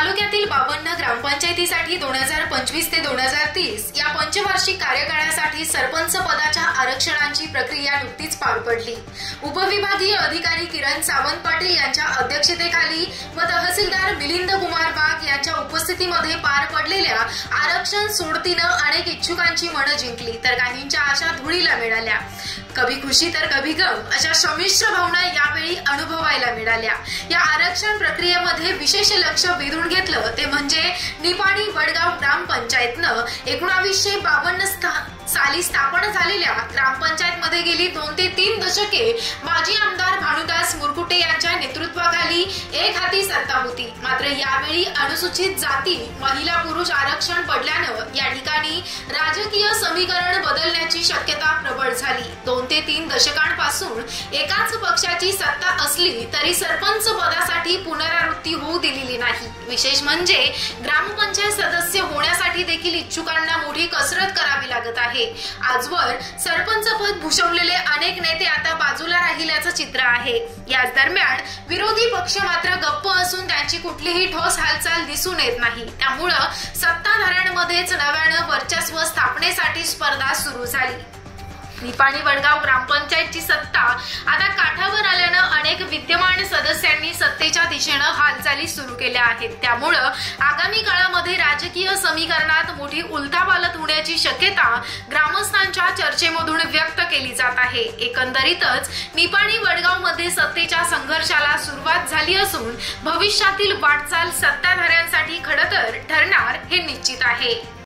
तालुक्यातील 52 ग्रामपंचायतीसाठी 2025 ते 2030 या पंचवार्षिक कार्यकाळासाठी सरपंच पदाच्या आरक्षणाची प्रक्रिया नुकतीच पार पडली। उपविभागीय अधिकारी किरण सावंत पाटील यांच्या अध्यक्षतेखाली व तहसीलदार मिलिंद कुमार बाग यांच्या उपस्थितीमध्ये पार पडलेल्या आरक्षण सोडतीने अनेक इच्छुकांची मनं जिंकली, तर काहींच्या आशा धुळीला मिळाल्या। कभी खुशी तर कभी गम अशा संमिश्र भावना यावेळी अनुभवायला मिळाल्या। या आरक्षण प्रक्रियेमध्ये विशेष लक्ष वेधून घेतलं ते म्हणजे निपाणी वडगाव ग्रामपंचायतनं 1952 साली स्थापन झालेल्या ग्रामपंचायत मध्ये गेली 2 ते 3 दशके माजी आमदार भानुदास मुरकुटे यांच्या नेतृत्वाखाली एक हाती सत्ता होती। मात्र यावेळी अनुसूचित जाती महिला पुरुष आरक्षण पडल्यानं या ठिकाणी राजकीय समीकरण बदलण्याची शक्यता प्रबळ झाली। 2 ते 3 दशकांपासून एकाच पक्षाची सत्ता असली तरी सरपंच पदासाठी पुनरावृत्ती होऊ दिलेली नाही। विशेष म्हणजे ग्रामपंचायत सदस्य होण्यासाठी देखील इच्छुकांना मोठी कसरत करावी लागत आहे। आजवर सरपंच पद भूषवलेले अनेक नेते आता बाजूला राहिल्याचं चित्र आहे। याच दरम्यान विरोधी पक्ष मात्र गप्प असून त्यांची कुठलीही ठोस हालचाल दिसून येत नाही। त्यामुळे सत्ताधाऱ्यांमध्येच नव्यानं वर्चस्व स्थापनेसाठी स्पर्धा सुरू झाली। निपाणी वडगाव ग्रामपंचायतची सत्ता आता काठावर आल्यानं अनेक विद्यमान सदस्यांनी सत्तेच्या दिशेने हालचाली सुरू केल्या आहेत। त्यामुळे आगामी काळामध्ये राजकीय समीकरणात मोठी उलथापालथ होण्याची शक्यता ग्रामस्थांच्या चर्चेमधून व्यक्त केली जात आहे। एकंदरीतच निपाणी वडगाव मध्ये सत्तेच्या संघर्षाला सुरुवात झाली असून भविष्यातील वाटचाल सत्ताधाऱ्यांसाठी खडतर ठरणार हे निश्चित आहे।